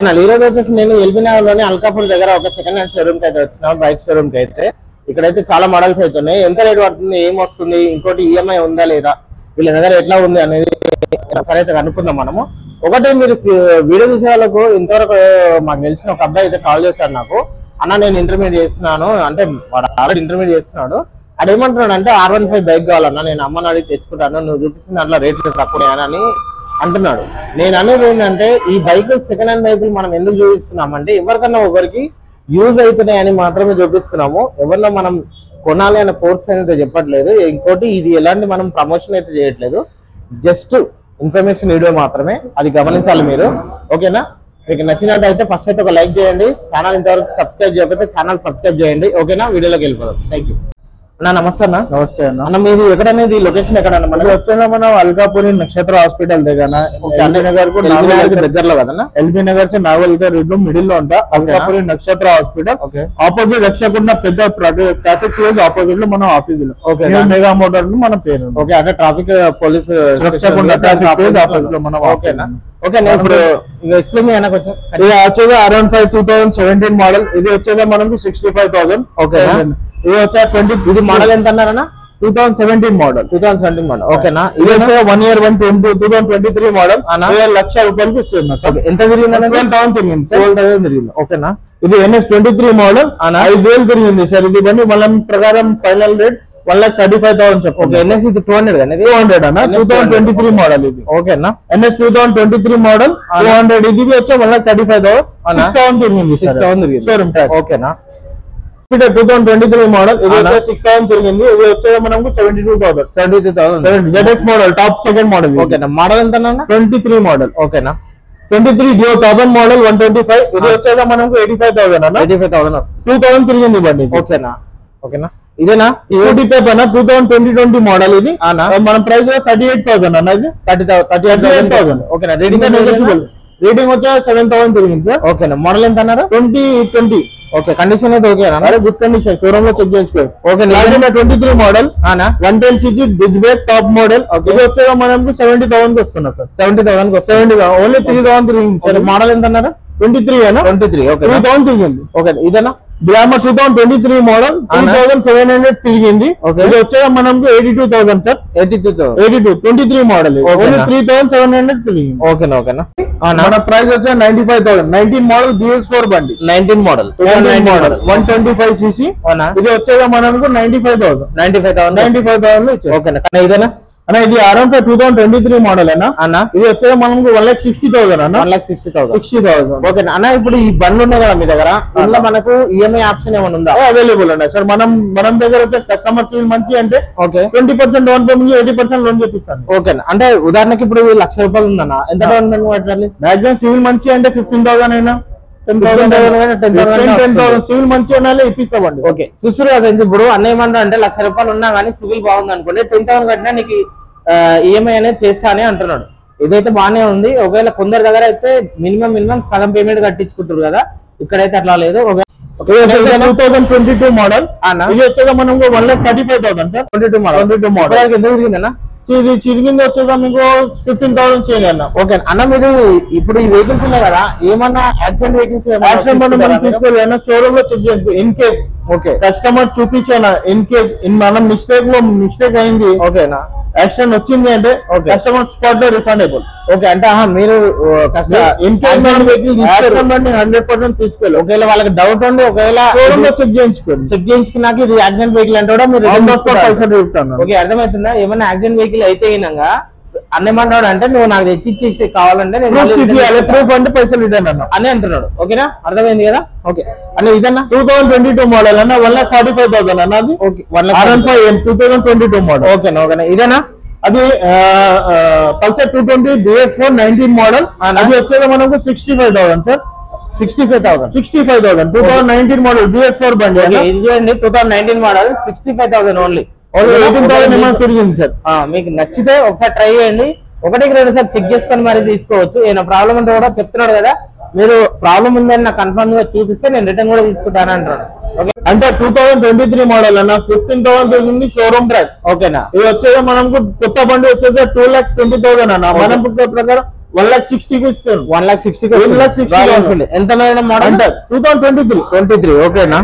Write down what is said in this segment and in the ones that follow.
ఈ రోజు వచ్చేసి నేను ఎల్బీనగర్లోని అల్కాపూర్ దగ్గర ఒక సెకండ్ హ్యాండ్ షోరూమ్ కి అయితే వచ్చిన బైక్ షోరూమ్ కి అయితే ఇక్కడైతే చాలా మోడల్స్ అవుతున్నాయి. ఎంత రేట్ పడుతుంది, ఏం వస్తుంది, ఇంకోటి ఈఎంఐ ఉందా లేదా, వీళ్ళ దగ్గర ఎట్లా ఉంది అనేది సరే అయితే కనుక్కుందాం మనము. ఒకటి మీరు వీడియో చూసే వాళ్ళకు ఇంతవరకు మాకు తెలిసిన ఒక అబ్బాయి అయితే కాల్ చేశాడు నాకు, అన్న నేను ఇంటర్మీడియట్ చేస్తున్నాను అంటే వాడు ఆల్రెడీ ఇంటర్మీడియట్ చేస్తున్నాడు. అది ఏమంటున్నాడు అంటే R15 బైక్ కావాలన్నా, నేను అమ్మని అడిగి తెచ్చుకుంటాను, నువ్వు చూపించిన దాంట్లో రేట్లు తక్కువ అని అంటున్నాడు. నేను అనేది ఏంటంటే ఈ బైక్ సెకండ్ హ్యాండ్ బైకులు మనం ఎందుకు చూపిస్తున్నామంటే ఎవరికన్నా ఒకరికి యూజ్ అవుతున్నాయని మాత్రమే చూపిస్తున్నాము. ఎవరినో మనం కొనాలి అనే కోర్స్ అనేది చెప్పట్లేదు. ఇంకోటి ఇది ఎలాంటి మనం ప్రమోషన్ అయితే చేయట్లేదు, జస్ట్ ఇన్ఫర్మేషన్ వీడియో మాత్రమే, అది గమనించాలి మీరు. ఓకేనా? మీకు నచ్చినట్టయితే ఫస్ట్ అయితే ఒక లైక్ చేయండి, ఛానల్ ఇంతవరకు సబ్స్క్రైబ్ చేయకపోతే ఛానల్ సబ్స్క్రైబ్ చేయండి. ఓకేనా? వీడియోలోకి వెళ్ళిపోదాం. థ్యాంక్ యూ అన్న. నమస్తే అన్న. నమస్తే అన్న. అన్న మీది ఎక్కడనేది లొకేషన్ ఎక్కడ? మనకి వచ్చేదా మనం అల్కాపూర్ నక్షత్ర హాస్పిటల్ దగ్గర దగ్గరలో కదన్నా. ఎల్బీ నగర్ నావల్ మిడిల్ లో ఉంటా. అల్కాపూర్ నక్షత్ర హాస్పిటల్ ఆపోజిట్ రక్షకుండా పెద్ద ట్రాఫిక్ క్లోజ్ ఆపోజిట్ లో మన ఆఫీస్ లో మెగా మోటార్ మన పేరు. ఓకే, అంటే ట్రాఫిక్ పోలీస్ రక్షకుండా ట్రాఫిక్ క్లోజ్ ఆపోజిట్ లో మనం. ఓకేనా? ఓకే, నేను ఇప్పుడు ఎక్స్ప్లెయిన్ చేయనా కొంచెం. ఇది వచ్చేది R15 2017 మోడల్. ఇది వచ్చేదా మనకు 65,000. ఓకే, ఇది వచ్చే 20. ఇది మోడల్ ఎంత అన్నారన్నా? 2017 మోడల్. 2017 మోడల్. ఓకేనా? ఇది వచ్చే 1 year 2023 మోడల్. 1,00,000 రూపాయలకి ఇస్తుంది. ఎంత తిరిగింది? 12,000 తిరిగింది. 12,000 తిరిగింది. ఓకేనా? ఇది NS23 మోడల్. 5,000 తిరిగింది సార్. ఇది బండి మన ప్రకారం ఫైనల్ రేట్ 1,35,000 చెప్పు. ఓకే, NS 200 అనేది 200 అన్న. 2023 మోడల్ ఇది. ఓకేనా? NS 2023 model 200. ఇది వచ్చే 1,35,000. 6,000 తిరిగింది. 6,000 తిరిగింది. Showroom tax. ఓకేనా? 2023 మోడల్. ఇది వచ్చే 6,000 తిరిగింది. ఇది వచ్చే మనకు 72,000. ZX model top second model. ఓకేనా? మోడల్ ఎంత? 23 మోడల్. ఓకేనా? 23 డియో కార్బన్ మోడల్ 125. ఇది వచ్చేదా మనకు 85,000 అన్న. 85,000. 2,000 తిరిగింది బండి. ఓకేనా? ఓకేనా? ఇదేనా స్కూటీ పేప్ అన్న? 2020 మోడల్. ఇది మన ప్రైస్ 38,000 అన్న. ఇది 38,000. ఓకేనా? రేటింగ్ వచ్చే 7,000 తిరిగింది సార్. ఓకేనా? మోడల్ ఎంత అన్నారు? 2020. ఓకే, కండిషన్ అయితే ఓకేనా? గుడ్ కండిషన్, షోరూమ్ లో చెక్ చేసుకో. Okay, 23 model 110cc disc brake top model. ఇది వచ్చేగా మనకు 70,000 కి వస్తున్నా సార్. 70,000 ఓన్లీ 3,000 తిరిగింది సార్. మోడల్ ఎంత అన్నారు? 23 అన్న. 23. ఓకే, 3,000 తిరిగింది. ఓకే, ఇదేనా? గ్లామర్ 2023 మోడల్ 3,700 తిరిగింది. ఇది వచ్చేగా మనకు 82,000 సార్. 82 23 మోడల్. ఓన్లీ 3,700 తిరిగింది. ఓకేనా? ఓకేనా? మన ప్రైస్ వచ్చే 95,000. 19 మోడల్ BS4 బండి. 19 మోడల్ 125cc. ఇది వచ్చేగా మనకు 95,000 ఇచ్చారు. ఓకేనా? ఇదేనా అన్న? ఇది R15 2023 మోడల్ అన్న. ఇది వచ్చేగా మనకు 1,60,000 అన్న. 1,60,000. ఓకేనా అన్న? ఇప్పుడు ఈ బండ్లు ఉన్నాయి కదా మీ దగ్గర, ఇందులో మనకు ఈఎంఐ ఆప్షన్ ఏమైనా ఉందా? అవైలబుల్ ఉన్నాయి సార్. మన దగ్గర వచ్చే కస్టమర్ సివిల్ మంచి అంటే 20% డౌన్ పేమెంట్ 80% లోన్ చేపిస్తాను. ఓకేనా? అంటే ఉదాహరణకి ఇప్పుడు 1,00,000 రూపాయలు ఉందన్న, ఎంత డౌన్ పేమెంట్ పెట్టాలి? మాక్సిమం సివిల్ మంచి అంటే 15,000 అయినా 10,000 సివిల్ మంచి అనాలి ఇప్పిస్తామండి. ఓకే, చూసారు కదా. ఇప్పుడు అన్న ఏమన్నా అంటే 1,00,000 రూపాయలు ఉన్నా కానీ సివిల్ బాగుంది అనుకోండి, 10,000 కట్టినా నీకు ఈఎంఐ అనేది చేస్తా అని అంటున్నాడు. ఇదైతే బాగానే ఉంది. ఒకవేళ కొందరు దగ్గర అయితే మినిమం సగం పేమెంట్ కట్టించుకుంటారు కదా, ఇక్కడైతే అట్లా లేదు. 2022 మోడల్. ఇది వచ్చేగా మనం 1,35,000 సార్. 22 మోడల్ ఎంత తిరిగిందన్న? ఇది చిరిగింది వచ్చేగా మీకు 15,000 చేయండి అన్న. ఓకే అన్న, మీరు ఇప్పుడు ఈ వెహికల్స్ ఉన్నాయి కదా, ఏమన్నా యాక్సిడెంట్ వెహికల్స్ మనం తీసుకోవాలి షోరూమ్ లో చెక్ చేసుకో. ఇన్ కేస్ కస్టమర్ చూపించానా, ఇన్ కేస్ మనం మిస్టేక్ అయింది, ఓకేనా, యాక్సిడెంట్ వచ్చింది అంటే కస్టమర్ స్పాట్ లో రిఫండబుల్. ఓకే, అంటే మీరు 100% తీసుకోవాలి. ఒకవేళ వాళ్ళకి డౌట్ ఉండి ఒకవేళ షోరూమ్ లో చెక్ చేయించుకున్నాక ఇది యాక్సిడెంట్ వెహికల్ అంటే కూడా మీరు పైసలు చెప్తాను. ఓకే, అర్థమవుతుందా? ఏమన్నా యాక్సిడెంట్ వెహికల్ అయితే అయినాక అన్నేమంటాడు అంటే నువ్వు నాకు తెచ్చి కావాలంటే ప్రూఫ్ అంటే పైసలు రిటర్న్ అన్న అని అంటున్నాడు. ఓకేనా? అర్థమైంది కదా? ఓకే అన్న, ఇదన్నా 2022 మోడల్ అన్న 1,45,000 అన్న. అది R15 2022 మోడల్. ఓకేనా? ఓకేనా? ఇదేనా? అది పల్సర్ 220 BS4 19 మోడల్. అది వచ్చేది మనకు 65,000 సార్. 65,000 2019 మోడల్ BS4 బండి. ఇది చూడండి, 2019 మోడల్ 65,000 ఓన్లీ. 18,000 తిరిగింది సార్. మీకు నచ్చితే ఒకసారి ట్రై చేయండి, 1-2 సార్ చెక్ చేసుకొని మరి తీసుకోవచ్చు. ఏమైనా ప్రాబ్లం ఉంటే కూడా చెప్తున్నాడు కదా, మీరు ప్రాబ్లం ఉందని నాకు కన్ఫర్మ్ గా చూపిస్తే నేను రిటర్న్ కూడా తీసుకుంటాను అంటాడు. ఓకే, అంటే 2023 మోడల్ అన్న 15,000 తిరిగింది షోరూమ్ ప్రైస్. ఓకేనా? ఇది వచ్చేది మనకు కొత్త బండి వచ్చేది 2,20,000 అన్న. మనం ప్రకారం 1,60,000 ఇస్తాను. 1,60,000 1,60,000 ఎంత మేడం మోడల్? 2023. ఓకేనా.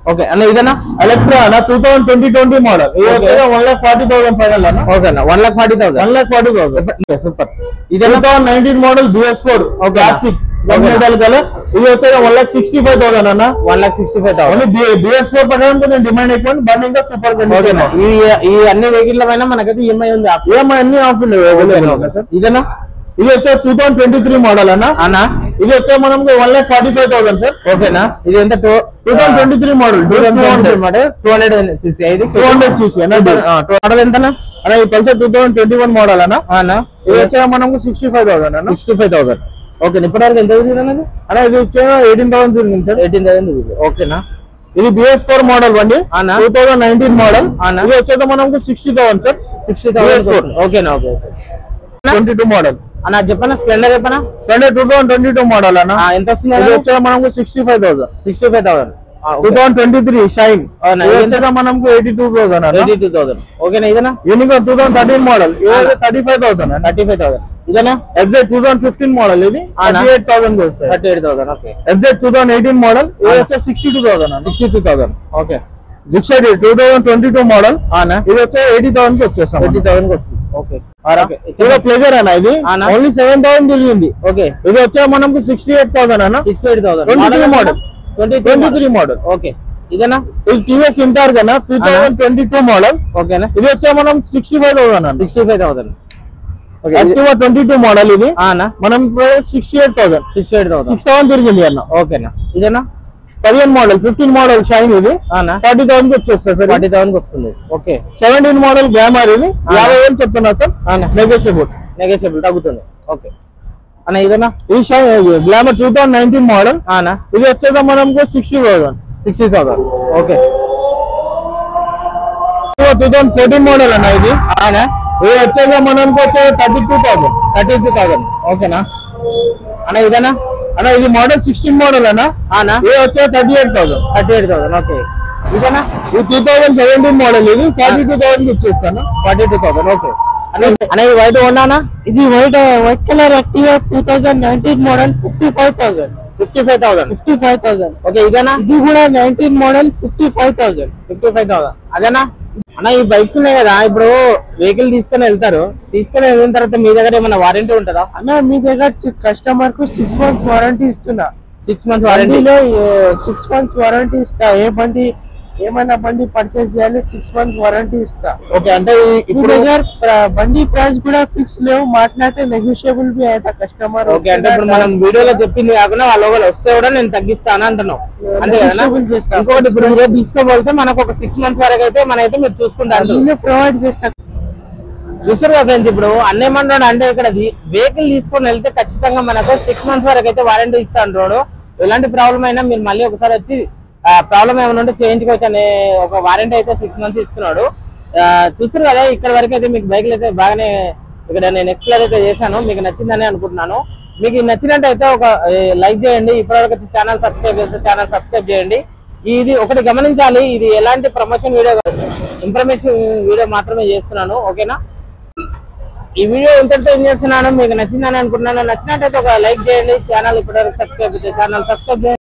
ఓకే అన్న ఇదేనా ఎలక్ట్రా అన్న 2020 మోడల్. ఇది వచ్చేసి 1,40,000 ఫైనల్ అన్న. ఓకేనా 1,40,000. 1,40,000 సూపర్. ఇది 2019 మోడల్ BS4 క్లాసిక్ మోడల్ కల. ఇది వచ్చేసి 1,65,000 అన్న. 1,65,000 BS4 ప్రకారం కొంచెం డిమాండ్ ఎక్కువ, బండి ఇంకా సూపర్ కండిషన్. ఈ అన్ని వెహికల్ పైన మనకైతే ఈఎంఐ ఉంది. ఈఎంఐ అన్ని ఆఫ్ ఇదేనా ఇది వచ్చేసి 2023 మోడల్ అన్న. ఇది వచ్చే మనకు 1,45,000 సార్. ఓకేనా. ఇది ఎంత 2023 మోడల్ 200 cc. 200 cc మోడల్ ఎంతనా అన్న. ఈ పల్సర్ 2021 మోడల్ అన్న. ఇది వచ్చే మనకు 65,000 అన్న. 65,000. ఓకే ఇప్పటివరకు ఎంత తిరిగింది అన్నది అన్న? ఇది వచ్చే 18,000 తిరిగింది సార్. 18,000 తిరిగింది. ఓకేనా. ఇది BS4 మోడల్ బండి 2019 మోడల్. ఇది వచ్చేది మనకు 60,000 సార్. 60,000. ఓకేనా. ఓకే 22 మోడల్ అన్న చెప్పనా. స్ప్లెండర్ చెప్పనా. స్ప్లెండర్ 2022 మోడల్ అన్న. ఎంత వస్తుంది? ఇది వచ్చేది మనకు 65,000. 65,000. 2023 షైన్ మనకు 82,000 అన్న. 82,000. ఓకేనా. ఇదేనా యూనికాన్ 2013 మోడల్. 35,000. 35,000. ఇదేనా FZ 2015 మోడల్. ఇది 38,000 వస్తుంది. 38,000. ఓకే. FZ 2018 model. ఇది వచ్చే 62,000 అన్న. 62,000. ఓకే. జిక్సైడ్ 2022 మోడల్. ఇది వచ్చే 80,000 కి వచ్చేస్తాం. 80,000 కి వస్తుంది. ఓకే. ఇది ప్లెజర్ అన్న. ఇది ఓన్లీ 7,000 తిరిగింది. ఓకే. ఇది వచ్చే మనకు 68,000 అన్న. 68,000. 23 మోడల్. 23 మోడల్. ఓకే. ఇదేనా ఇది TVS ఇంటార్ కన్నా 2022 మోడల్. ఓకేనా. ఇది వచ్చే మనం 65,000 అన్న. 65,000. Activa 22 model. ఇది మనం 68,000. 6,000 తిరిగింది అన్న. ఓకేనా. ఇదేనా 15 మోడల్ 15 మోడల్ షైన్. ఇది 40,000 కి వచ్చేస్తుంది సార్. 40,000 కి వస్తుంది. ఓకే. 17 model glamour. ఇది 50,000 చెప్తున్నా సార్. నెగోషియబుల్ తగ్గుతుంది. ఓకే అన్న. ఇదేనా ఈ గ్లామర్ 2019 మోడల్. ఇది వచ్చేది మనకు 60,000. ఓకే. 2014 మోడల్ అన్న. ఇది ఇది వచ్చేది మనకు వచ్చేది 32,000. ఓకేనా అన్న. ఇదేనా అన్న. ఇది మోడల్ 16 మోడల్ అన్న. ఇది వచ్చేది 38,000. ఓకే. ఇదేనా ఇది 2017 మోడల్. ఇది 42,000 కి ఇచ్చేస్తాను. 42,000. ఓకే అన్న. ఇది వైట్ ఉన్నానా? ఇది white colour Activa 2019 model 55,000. 55,000. Okay. ఇదేనా ఇది కూడా 19 మోడల్ 55,000. 55,000. అదేనా అన్న. ఈ బైక్స్ ఉన్నాయి కదా, ఇప్పుడు వెహికల్ తీసుకొని వెళ్తారు. తీసుకొని వెళ్ళిన తర్వాత మీ దగ్గర ఏమైనా వారంటీ ఉంటుందా అన్న? మీ దగ్గర కస్టమర్ కు 6 months వారంటీ ఇస్తున్నా. 6 months వారంటీలో 6 months వారంటీ ఇస్తా. ఏమైనా బండి పర్చేస్ చేయాలి 6 months వారంటీ ఇస్తా. ఓకే. అంటే ఇప్పుడు బండి ప్రైస్ కూడా ఫిక్స్ లేవు, మాట్లాడితే నెగోషియబుల్ బి అవుతా కస్టమర్. ఓకే. అంటే ఇప్పుడు మనం వీడియోలో చెప్పింది కాకుండా వాళ్ళ వస్తే కూడా నేను తగ్గిస్తాను అంటున్నావు అంతే కదా. ఇంకొకటి ఇప్పుడు మీరు తీసుకోబోతే మనకు ఒక 6 months వరకు అయితే మనైతే మీరు చూసుకుంటారు, ప్రొవైడ్ చేస్తా. చూసారు కదా ఫ్రెండ్స్. ఇప్పుడు అన్నేమన్నాడు అంటే ఇక్కడ వెహికల్ తీసుకొని వెళ్తే ఖచ్చితంగా మనకు 6 months వరకు అయితే వారంటీ ఇస్తా అంటున్నాడు. ఎలాంటి ప్రాబ్లం అయినా మీరు మళ్ళీ ఒకసారి వచ్చి ప్రాబ్లం ఏమైనా ఉంటే చేయించుకోవచ్చు అనే ఒక వారంటీ అయితే 6 months ఇస్తున్నాడు. చూసారు కదా. ఇక్కడ వరకు అయితే మీకు బైక్లు అయితే బాగానే ఇక్కడ నేను ఎక్స్ప్లోర్ అయితే చేశాను. మీకు నచ్చిందని అనుకుంటున్నాను. మీకు నచ్చినట్టయితే ఒక లైక్ చేయండి. ఇప్పటివరకు ఛానల్ సబ్స్క్రైబ్ చేస్తే ఛానల్ సబ్స్క్రైబ్ చేయండి. ఇది ఒకటి గమనించాలి, ఇది ఎలాంటి ప్రమోషన్ వీడియో ఇన్ఫర్మేషన్ వీడియో మాత్రమే చేస్తున్నాను. ఓకేనా. ఈ వీడియో ఇంతటితో ఏం చేస్తున్నాను, మీకు నచ్చిందని అనుకుంటున్నాను. నచ్చినట్టయితే ఒక లైక్ చేయండి. ఛానల్ ఇప్పటివరకు సబ్స్క్రైబ్ చేయండి.